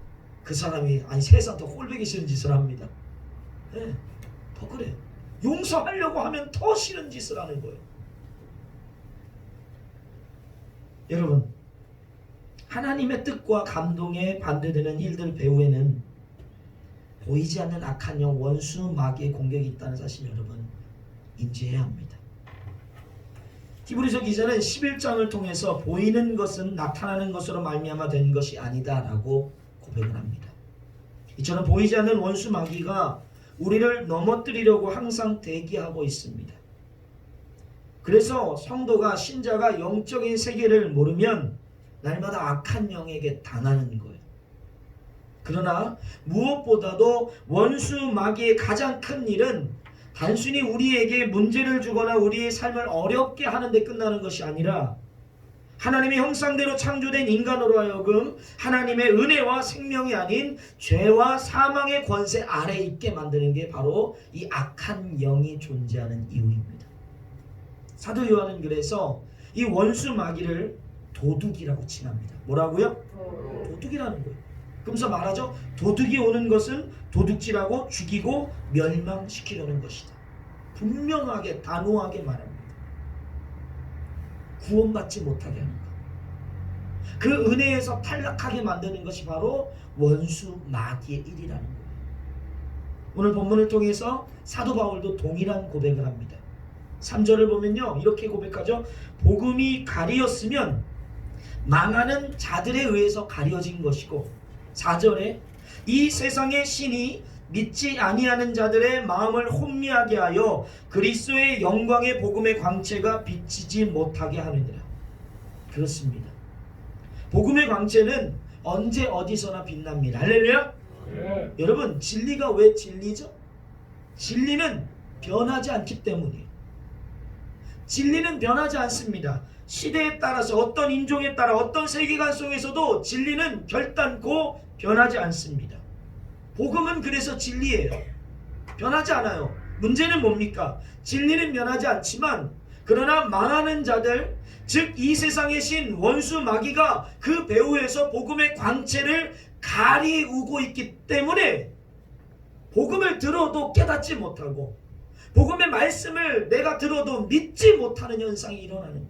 그 사람이 세상 더 꼴보기 싫은 짓을 합니다. 네, 더 그래요. 용서하려고 하면 더 싫은 짓을 하는 거예요. 여러분, 하나님의 뜻과 감동에 반대되는 일들 배후에는 보이지 않는 악한 영, 원수 마귀의 공격이 있다는 사실 여러분 인지해야 합니다. 히브리서 기자는 11장을 통해서 보이는 것은 나타나는 것으로 말미암아 된 것이 아니다 라고 고백을 합니다. 이처럼 보이지 않는 원수 마귀가 우리를 넘어뜨리려고 항상 대기하고 있습니다. 그래서 성도가, 신자가 영적인 세계를 모르면 날마다 악한 영에게 당하는 거예요. 그러나 무엇보다도 원수 마귀의 가장 큰 일은 단순히 우리에게 문제를 주거나 우리의 삶을 어렵게 하는 데 끝나는 것이 아니라 하나님의 형상대로 창조된 인간으로 하여금 하나님의 은혜와 생명이 아닌 죄와 사망의 권세 아래에 있게 만드는 게 바로 이 악한 영이 존재하는 이유입니다. 사도 요한은 그래서 이 원수 마귀를 도둑이라고 칭합니다. 뭐라고요? 도둑이라는 거예요. 그러면서 말하죠. 도둑이 오는 것은 도둑질하고 죽이고 멸망시키려는 것이다. 분명하게 단호하게 말합니다. 구원받지 못하게 하는 것. 그 은혜에서 탈락하게 만드는 것이 바로 원수 마귀의 일이라는 거예요. 오늘 본문을 통해서 사도 바울도 동일한 고백을 합니다. 3절을 보면요, 이렇게 고백하죠. 복음이 가리었으면 망하는 자들에 의해서 가려진 것이고, 4절에 이 세상의 신이 믿지 아니하는 자들의 마음을 혼미하게 하여 그리스도의 영광의 복음의 광채가 비치지 못하게 하느니라. 그렇습니다. 복음의 광채는 언제 어디서나 빛납니다. 할렐루야. 네. 여러분, 진리가 왜 진리죠? 진리는 변하지 않기 때문이에요. 진리는 변하지 않습니다. 시대에 따라서 어떤 인종에 따라 어떤 세계관 속에서도 진리는 결단코 변하지 않습니다. 복음은 그래서 진리예요. 변하지 않아요. 문제는 뭡니까? 진리는 변하지 않지만 그러나 망하는 자들, 즉 이 세상의 신 원수 마귀가 그 배후에서 복음의 광채를 가리우고 있기 때문에 복음을 들어도 깨닫지 못하고 복음의 말씀을 내가 들어도 믿지 못하는 현상이 일어나는 거예요.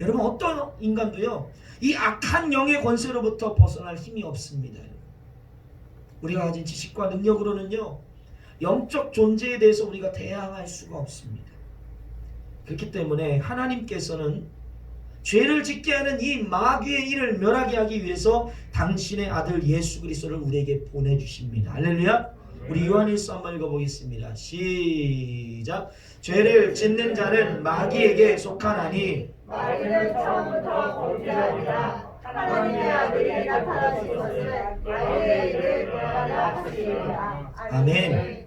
여러분, 어떤 인간도요 이 악한 영의 권세로부터 벗어날 힘이 없습니다. 우리가 가진 지식과 능력으로는요 영적 존재에 대해서 우리가 대항할 수가 없습니다. 그렇기 때문에 하나님께서는 죄를 짓게 하는 이 마귀의 일을 멸하게 하기 위해서 당신의 아들 예수 그리스도를 우리에게 보내주십니다. 할렐루야. 우리 요한일서 한번 읽어보겠습니다. 시작. 죄를 짓는 자는 마귀에게 속하나니 마귀는 처음부터 범죄하리라. 하나님의 아들이 나타나신 것은 마귀의 일을 멸하려 하시리라. 아멘.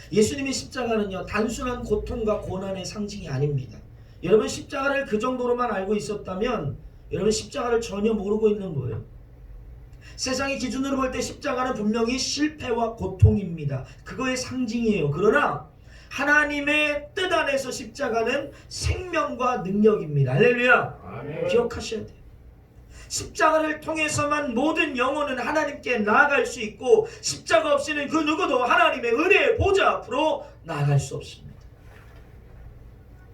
예수님의 십자가는요 단순한 고통과 고난의 상징이 아닙니다. 여러분, 십자가를 그 정도로만 알고 있었다면 여러분 십자가를 전혀 모르고 있는 거예요. 세상의 기준으로 볼 때 십자가는 분명히 실패와 고통입니다. 그거의 상징이에요. 그러나 하나님의 뜻 안에서 십자가는 생명과 능력입니다. 할렐루야. 아멘. 기억하셔야 돼요. 십자가를 통해서만 모든 영혼은 하나님께 나아갈 수 있고 십자가 없이는 그 누구도 하나님의 은혜의 보좌 앞으로 나아갈 수 없습니다.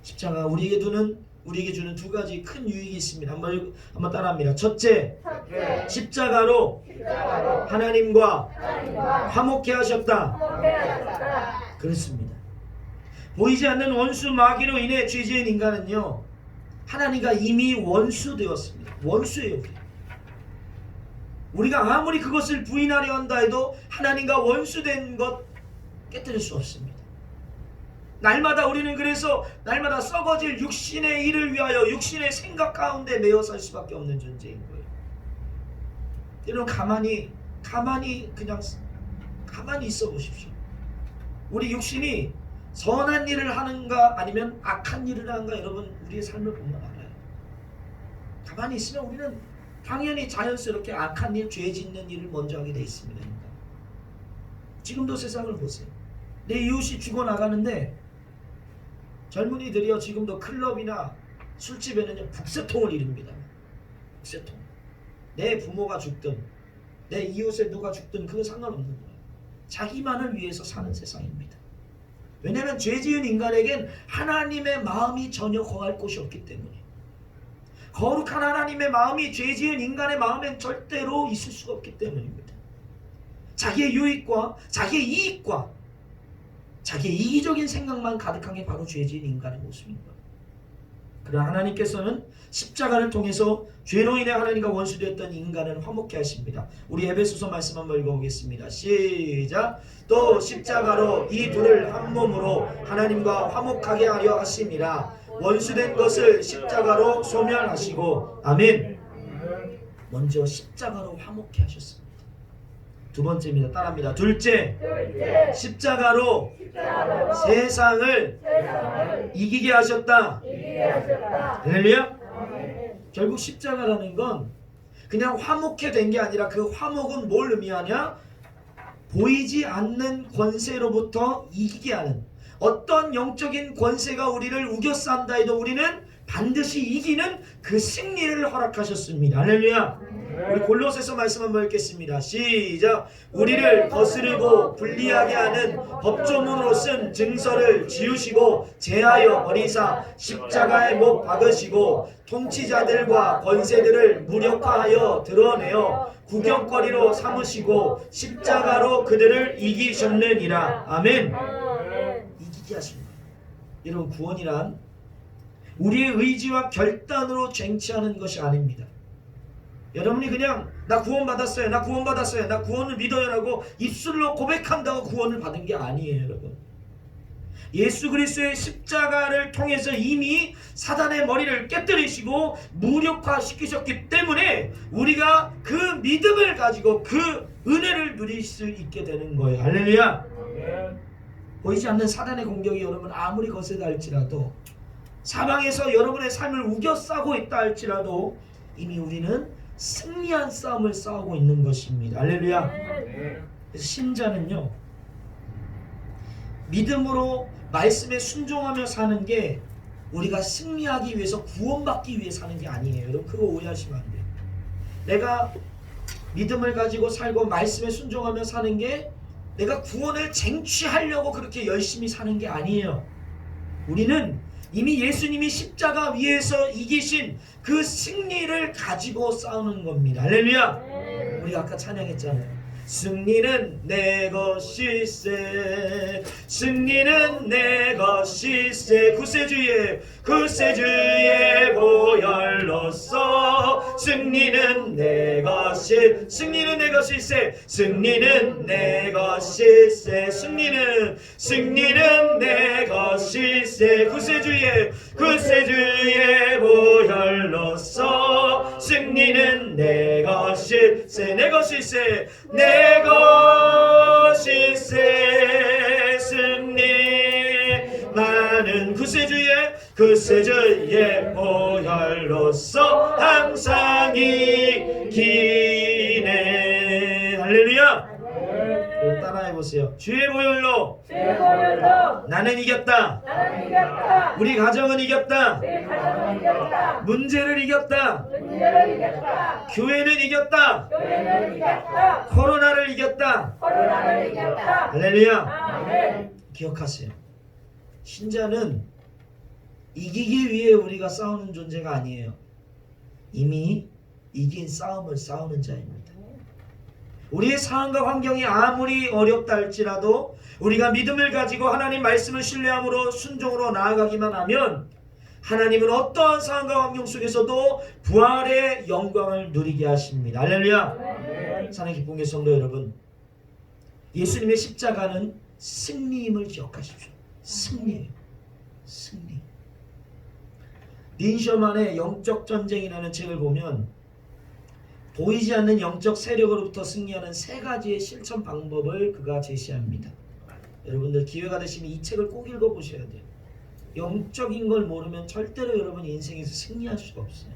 십자가 우리에게 주는 두 가지 큰 유익이 있습니다. 한번 따라합니다. 첫째, 십자가로 하나님과 화목케 하셨다. 그렇습니다. 보이지 않는 원수 마귀로 인해 죄 지은 인간은요 하나님과 이미 원수되었습니다. 원수예요. 우리가 아무리 그것을 부인하려 한다 해도 하나님과 원수된 것 깨뜨릴 수 없습니다. 날마다 우리는 그래서 날마다 썩어질 육신의 일을 위하여 육신의 생각 가운데 매여 살 수밖에 없는 존재인 거예요. 여러분, 가만히 있어 보십시오. 우리 육신이 선한 일을 하는가 아니면 악한 일을 하는가, 여러분 우리의 삶을 보면 알아요. 가만히 있으면 우리는 당연히 자연스럽게 악한 일, 죄 짓는 일을 먼저 하게 돼 있습니다. 지금도 세상을 보세요. 내 이웃이 죽어나가는데 젊은이들이요 지금도 클럽이나 술집에는 북새통을 이룹니다. 북새통. 내 부모가 죽든 내 이웃에 누가 죽든 그건 상관없는 거예요. 자기만을 위해서 사는 세상입니다. 왜냐하면 죄 지은 인간에겐 하나님의 마음이 전혀 거할 곳이 없기 때문에, 거룩한 하나님의 마음이 죄 지은 인간의 마음엔 절대로 있을 수가 없기 때문입니다. 자기의 유익과 자기의 이익과 자기의 이기적인 생각만 가득한 게 바로 죄 지은 인간의 모습인 거예요. 그러나 하나님께서는 십자가를 통해서 죄로 인해 하나님과 원수되었던 인간을 화목케 하십니다. 우리 에베소서 말씀 한번 읽어보겠습니다. 시작. 또 십자가로 이 둘을 한 몸으로 하나님과 화목하게 하려 하심이라. 원수된 것을 십자가로 소멸하시고. 아멘. 먼저 십자가로 화목케 하셨습니다. 두 번째입니다. 따라합니다. 둘째, 십자가로 세상을 이기게 하셨다. 할렐루야. 결국 십자가라는 건 그냥 화목해 된 게 아니라 그 화목은 뭘 의미하냐? 보이지 않는 권세로부터 이기게 하는, 어떤 영적인 권세가 우리를 우겨싼다 해도 우리는 반드시 이기는 그 승리를 허락하셨습니다. 할렐루야. 우리 골로새서 말씀 한번 읽겠습니다. 시작. 우리를 거스르고 불리하게 하는 법조문으로 쓴 증서를 지우시고 제하여 버리사 십자가에 못 박으시고 통치자들과 권세들을 무력화하여 드러내어 구경거리로 삼으시고 십자가로 그들을 이기셨느니라. 아멘. 이기게 하십니다. 여러분, 구원이란 우리의 의지와 결단으로 쟁취하는 것이 아닙니다. 여러분이 그냥 나 구원받았어요, 나 구원받았어요, 나 구원을 믿어요 라고 입술로 고백한다고 구원을 받은 게 아니에요. 여러분, 예수 그리스도의 십자가를 통해서 이미 사단의 머리를 깨뜨리시고 무력화시키셨기 때문에 우리가 그 믿음을 가지고 그 은혜를 누릴 수 있게 되는 거예요. 할렐루야. 보이지 않는 사단의 공격이 여러분 아무리 거세다 할지라도, 사방에서 여러분의 삶을 우겨싸고 있다 할지라도 이미 우리는 승리한 싸움을 싸우고 있는 것입니다. 할렐루야. 그래서 신자는요, 믿음으로 말씀에 순종하며 사는 게 우리가 승리하기 위해서, 구원받기 위해 사는 게 아니에요. 여러분 그거 오해하시면 안 돼요. 내가 믿음을 가지고 살고 말씀에 순종하며 사는 게 내가 구원을 쟁취하려고 그렇게 열심히 사는 게 아니에요. 우리는 이미 예수님이 십자가 위에서 이기신 그 승리를 가지고 싸우는 겁니다. 할렐루야. 우리가 아까 찬양했잖아요. 승리는 내 것일세, 승리는 내 것일세. 구세주의 보혈로서 승리는 내 것일, 승리는 내 것일세, 승리는 내 것일세, 승리는 내 것일세. 구세주의 보혈로서 승리는 내 것일세, 내 것일세, 내 것일세. 승리 많은 구세주의 보혈로서 항상 이기네. 할렐루야. 따라해보세요. 주의 보혈로 나는 이겼다. 우리 가정은 이겼다. 문제를 이겼다. 교회는 이겼다. 코로나를 이겼다. 할렐루야. 기억하세요. 신자는 이기기 위해 우리가 싸우는 존재가 아니에요. 이미 이긴 싸움을 싸우는 자입니다. 우리의 상황과 환경이 아무리 어렵다 할지라도 우리가 믿음을 가지고 하나님 말씀을 신뢰함으로 순종으로 나아가기만 하면 하나님은 어떠한 상황과 환경 속에서도 부활의 영광을 누리게 하십니다. 할렐루야. 사랑의 기쁨의 성도 여러분, 예수님의 십자가는 승리임을 기억하십시오. 승리예요. 승리. 린셔만의 영적 전쟁이라는 책을 보면 보이지 않는 영적 세력으로부터 승리하는 3가지의 실천 방법을 그가 제시합니다. 여러분들 기회가 되시면 이 책을 꼭 읽어보셔야 돼요. 영적인 걸 모르면 절대로 여러분 인생에서 승리할 수가 없어요.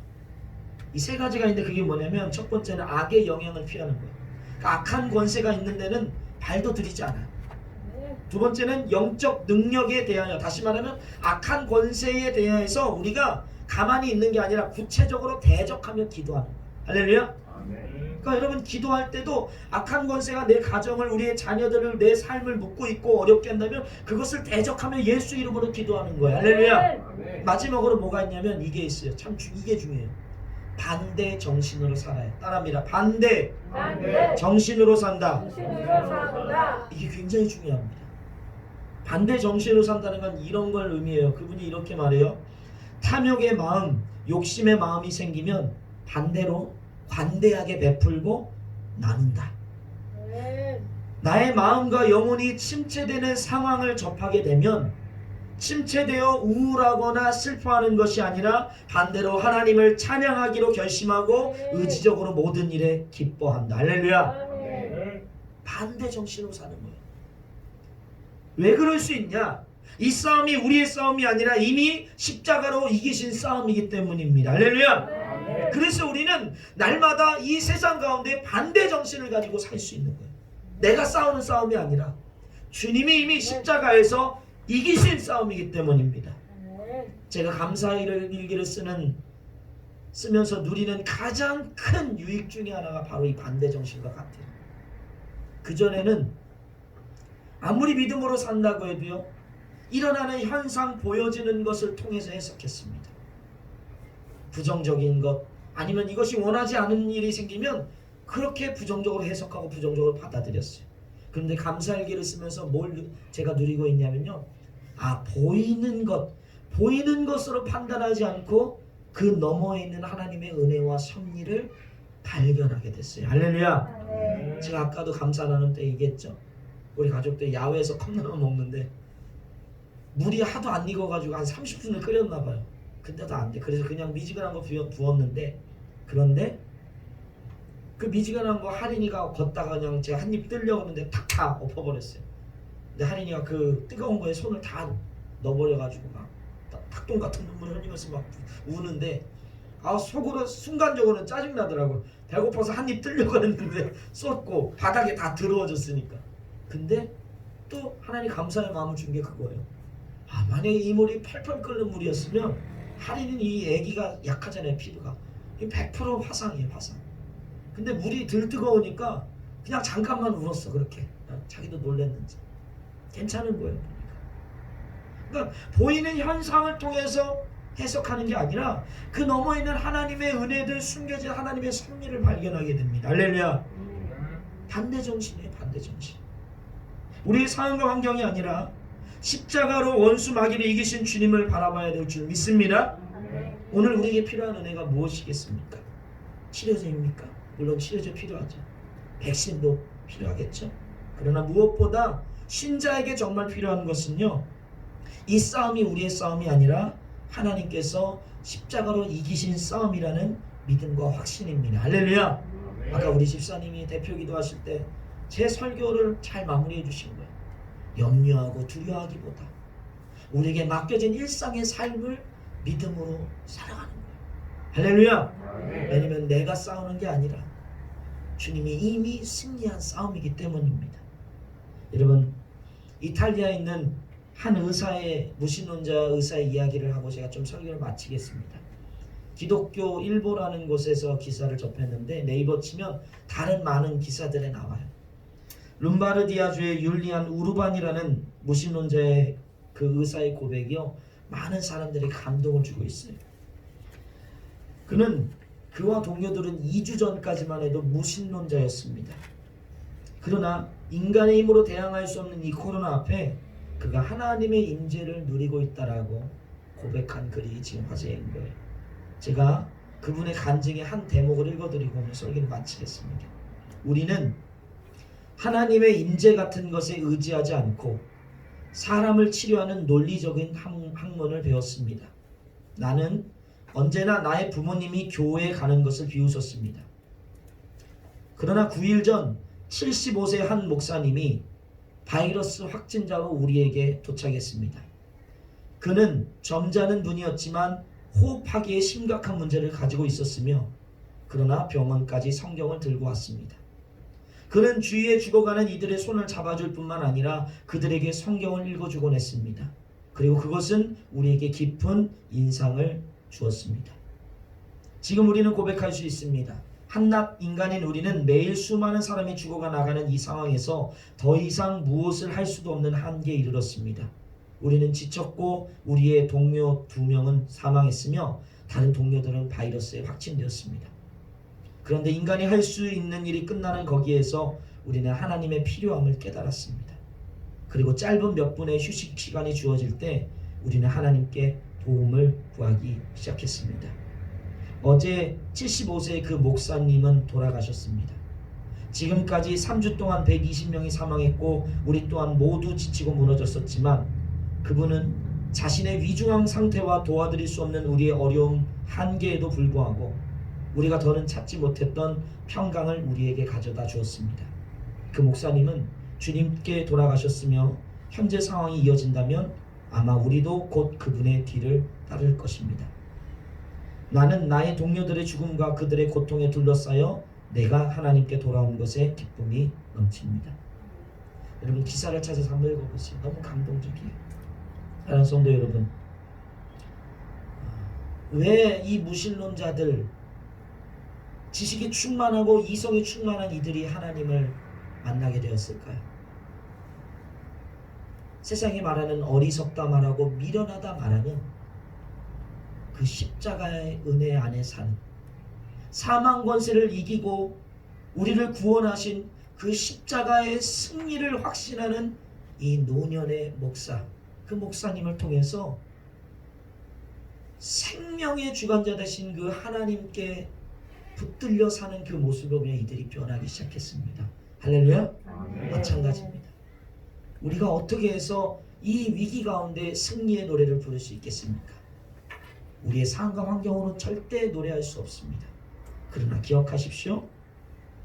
이 3가지가 있는데 그게 뭐냐면, 첫 번째는 악의 영향을 피하는 거예요. 그러니까 악한 권세가 있는 데는 발도 들이지 않아요. 두 번째는 영적 능력에 대하여, 다시 말하면 악한 권세에 대해서 우리가 가만히 있는 게 아니라 구체적으로 대적하며 기도하는 거예요. 할렐루야. 그러니까 여러분 기도할 때도 악한 권세가 내 가정을, 우리의 자녀들을, 내 삶을 묶고 있고 어렵게 한다면 그것을 대적하며 예수 이름으로 기도하는 거예요. 할렐루야. 마지막으로 뭐가 있냐면 이게 있어요. 참 이게 중요해요. 반대 정신으로 살아요. 따라합니다. 반대 정신으로 산다. 이게 굉장히 중요합니다. 반대 정신으로 산다는 건 이런 걸 의미해요. 그분이 이렇게 말해요. 탐욕의 마음, 욕심의 마음이 생기면 반대로 관대하게 베풀고 나눈다. 나의 마음과 영혼이 침체되는 상황을 접하게 되면 침체되어 우울하거나 슬퍼하는 것이 아니라 반대로 하나님을 찬양하기로 결심하고 의지적으로 모든 일에 기뻐한다. 할렐루야. 반대 정신으로 사는 거예요. 왜 그럴 수 있냐? 이 싸움이 우리의 싸움이 아니라 이미 십자가로 이기신 싸움이기 때문입니다. 할렐루야. 그래서 우리는 날마다 이 세상 가운데 반대 정신을 가지고 살 수 있는 거예요. 내가 싸우는 싸움이 아니라 주님이 이미 십자가에서 이기신 싸움이기 때문입니다. 제가 감사의 일기를 쓰면서 누리는 가장 큰 유익 중에 하나가 바로 이 반대 정신과 같아요. 그전에는 아무리 믿음으로 산다고 해도요, 일어나는 현상, 보여지는 것을 통해서 해석했습니다. 부정적인 것, 아니면 이것이 원하지 않은 일이 생기면 그렇게 부정적으로 해석하고 부정적으로 받아들였어요. 그런데 감사일기를 쓰면서 뭘 제가 누리고 있냐면요, 보이는 것으로 판단하지 않고 그 너머에 있는 하나님의 은혜와 섭리를 발견하게 됐어요. 할렐루야. 제가 아까도 감사 나눌 때 얘기했죠. 우리 가족들 야외에서 컵라면 먹는데 물이 하도 안 익어가지고 한 30분을 끓였나 봐요. 근데도 안 돼. 그래서 그냥 미지근한 거 부었는데, 그런데 그 미지근한 거 하린이가 걷다가 그냥 제가 한 입 뜨려고 하는데 탁탁 엎어버렸어요. 근데 하린이가 그 뜨거운 거에 손을 다 넣어버려가지고 막 닭똥 같은 눈물 흘리면서 막 우는데, 속으로 순간적으로는 짜증나더라고요. 배고파서 한 입 뜨려고 했는데 쏟고 바닥에 다 더러워졌으니까. 근데 또 하나님 감사의 마음을 준 게 그거예요. 만약에 이 물이 펄펄 끓는 물이었으면, 하린이는 이 애기가 약하잖아요. 피부가 100% 화상이에요, 화상. 근데 물이 덜 뜨거우니까 그냥 잠깐만 울었어. 그렇게 자기도 놀랬는지. 괜찮은 거예요. 그러니까 보이는 현상을 통해서 해석하는 게 아니라 그 너머에 있는 하나님의 은혜들, 숨겨진 하나님의 섭리를 발견하게 됩니다. 할렐루야. 반대 정신이에요. 반대 정신. 우리의 상황과 환경이 아니라 십자가로 원수 마귀를 이기신 주님을 바라봐야 될 줄 믿습니다. 오늘 우리에게 필요한 은혜가 무엇이겠습니까? 치료제입니까? 물론 치료제 필요하죠. 백신도 필요하겠죠. 그러나 무엇보다 신자에게 정말 필요한 것은요, 이 싸움이 우리의 싸움이 아니라 하나님께서 십자가로 이기신 싸움이라는 믿음과 확신입니다. 할렐루야. 아까 우리 집사님이 대표 기도하실 때 제 설교를 잘 마무리해 주신 거예요. 염려하고 두려워하기보다 우리에게 맡겨진 일상의 삶을 믿음으로 살아가는 거예요. 할렐루야. 왜냐면 내가 싸우는 게 아니라 주님이 이미 승리한 싸움이기 때문입니다. 여러분, 이탈리아에 있는 한 의사의, 무신론자 의사의 이야기를 하고 제가 좀 설교를 마치겠습니다. 기독교 일보라는 곳에서 기사를 접했는데 네이버 치면 다른 많은 기사들에 나와요. 룸바르디아주의 율리안 우르반이라는 무신론자의 그 의사의 고백이요, 많은 사람들이 감동을 주고 있어요. 그는, 그와 동료들은 2주 전까지만 해도 무신론자였습니다. 그러나 인간의 힘으로 대항할 수 없는 이 코로나 앞에 그가 하나님의 임재를 누리고 있다라고 고백한 글이 지금 화제인 거예요. 제가 그분의 간증의 한 대목을 읽어드리고 오늘 설교를 마치겠습니다. 우리는 하나님의 임재 같은 것에 의지하지 않고 사람을 치료하는 논리적인 학문을 배웠습니다. 나는 언제나 나의 부모님이 교회에 가는 것을 비웃었습니다. 그러나 9일 전 75세 한 목사님이 바이러스 확진자로 우리에게 도착했습니다. 그는 점잖은 분이었지만 호흡하기에 심각한 문제를 가지고 있었으며, 그러나 병원까지 성경을 들고 왔습니다. 그는 주위에 죽어가는 이들의 손을 잡아줄 뿐만 아니라 그들에게 성경을 읽어주곤 했습니다. 그리고 그것은 우리에게 깊은 인상을 주었습니다. 지금 우리는 고백할 수 있습니다. 한낱 인간인 우리는 매일 수많은 사람이 죽어가 나가는 이 상황에서 더 이상 무엇을 할 수도 없는 한계에 이르렀습니다. 우리는 지쳤고 우리의 동료 2명은 사망했으며 다른 동료들은 바이러스에 확진되었습니다. 그런데 인간이 할 수 있는 일이 끝나는 거기에서 우리는 하나님의 필요함을 깨달았습니다. 그리고 짧은 몇 분의 휴식 시간이 주어질 때 우리는 하나님께 도움을 구하기 시작했습니다. 어제 75세의 그 목사님은 돌아가셨습니다. 지금까지 3주 동안 120명이 사망했고 우리 또한 모두 지치고 무너졌었지만, 그분은 자신의 위중한 상태와 도와드릴 수 없는 우리의 어려움 한계에도 불구하고 우리가 더는 찾지 못했던 평강을 우리에게 가져다 주었습니다. 그 목사님은 주님께 돌아가셨으며 현재 상황이 이어진다면 아마 우리도 곧 그분의 뒤를 따를 것입니다. 나는 나의 동료들의 죽음과 그들의 고통에 둘러싸여 내가 하나님께 돌아온 것에 기쁨이 넘칩니다. 여러분, 기사를 찾아서 한번 읽어보세요. 너무 감동적이에요. 사랑하는 성도 여러분, 왜 이 무신론자들, 지식이 충만하고 이성이 충만한 이들이 하나님을 만나게 되었을까요? 세상이 말하는 어리석다 말하고 미련하다 말하는 그 십자가의 은혜 안에 사는, 사망 권세를 이기고 우리를 구원하신 그 십자가의 승리를 확신하는 이 노년의 목사, 그 목사님을 통해서 생명의 주관자 되신 그 하나님께 붙들려 사는 그 모습으로 이들이 변하기 시작했습니다. 할렐루야. 마찬가지입니다. 우리가 어떻게 해서 이 위기 가운데 승리의 노래를 부를 수 있겠습니까? 우리의 상황과 환경으로는 절대 노래할 수 없습니다. 그러나 기억하십시오.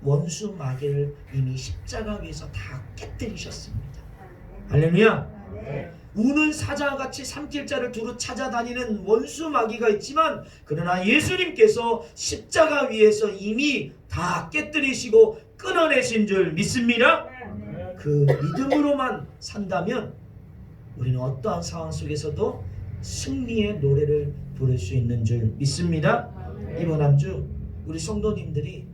원수 마귀를 이미 십자가 위에서 다 깨뜨리셨습니다. 할렐루야. 우는 사자같이 산길자를 두루 찾아다니는 원수 마귀가 있지만 그러나 예수님께서 십자가 위에서 이미 다 깨뜨리시고 끊어내신 줄 믿습니다. 그 믿음으로만 산다면 우리는 어떠한 상황 속에서도 승리의 노래를 부를 수 있는 줄 믿습니다. 이번 한 주 우리 성도님들이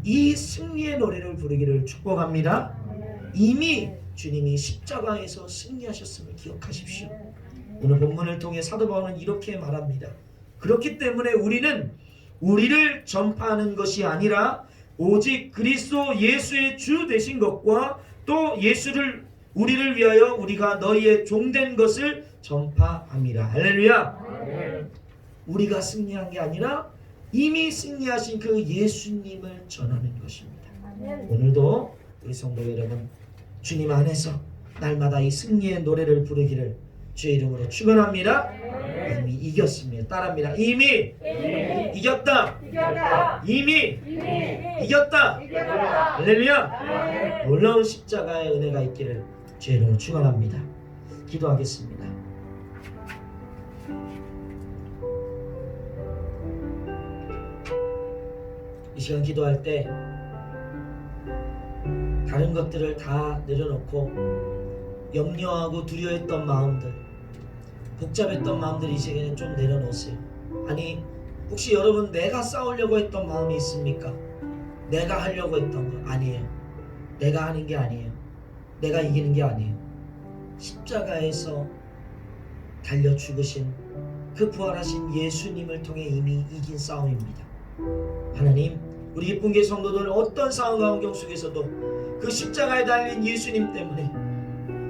이 승리의 노래를 부르기를 축복합니다. 이미 주님이 십자가에서 승리하셨음을 기억하십시오. 오늘 본문을 통해 사도 바울은 이렇게 말합니다. 그렇기 때문에 우리는 우리를 전파하는 것이 아니라 오직 그리스도 예수의 주 되신 것과 또 예수를 우리를 위하여 우리가 너희의 종된 것을 전파함이라. 할렐루야. 우리가 승리한 게 아니라 이미 승리하신 그 예수님을 전하는 것입니다. 오늘도 우리 성도 여러분 주님 안에서 날마다 이 승리의 노래를 부르기를 주의 이름으로 축원합니다. 이미 이겼습니다. 따라합니다. 이미 이겼다. 이미 이겼다. 할렐루야. 놀라운 십자가의 은혜가 있기를 주의 이름으로 축원합니다. 기도하겠습니다. 이 시간 기도할 때 다른 것들을 다 내려놓고 염려하고 두려워했던 마음들, 복잡했던 마음들 이 시간에 좀 내려놓으세요. 아니 혹시 여러분 내가 싸우려고 했던 마음이 있습니까? 내가 하려고 했던 거 아니에요. 내가 하는 게 아니에요. 내가 이기는 게 아니에요. 십자가에서 달려 죽으신 그 부활하신 예수님을 통해 이미 이긴 싸움입니다. 하나님, 우리 기쁜 교 성도들 어떤 상황과 환경 속에서도 그 십자가에 달린 예수님 때문에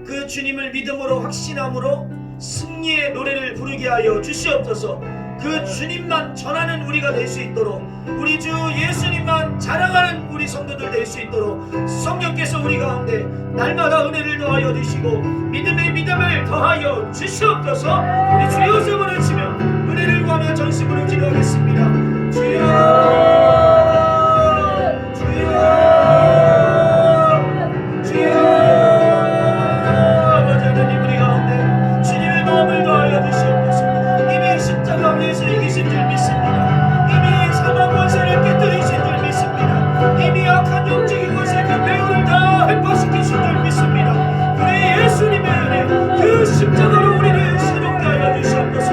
그 주님을 믿음으로 확신함으로 승리의 노래를 부르게 하여 주시옵소서. 그 주님만 전하는 우리가 될 수 있도록, 우리 주 예수님만 자랑하는 우리 성도들 될 수 있도록 성령께서 우리 가운데 날마다 은혜를 더하여 주시고 믿음의 믿음을 더하여 주시옵소서. 우리 주 예수님을 외치며 은혜를 구하며 전심으로 기도하겠습니다. 주여, 주여, 주여. 아버지 하나님, 우리 가운데 주님의 마음을 더하여 주시옵소서. 이미 십자가 위에서 이기신 줄 믿습니다. 이미 사망 권세를 깨뜨리신 줄 믿습니다. 이미 악한 영적인 것의 그 배후를 다 회파시키신 줄 믿습니다. 우리 예수님의 은혜, 그 십자가로 우리를 새롭게 하여 주시옵소서.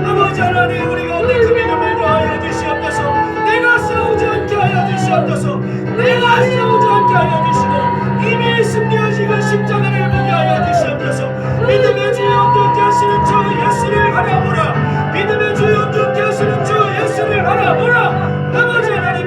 아버지 하나님, 우리 가운데 그 믿음을 더하여 주시옵소서. 내가 싸우지 않게 하여 주시옵소서. 내가 싸우지 않게 하여 주시고 이미 승리하시고 십자가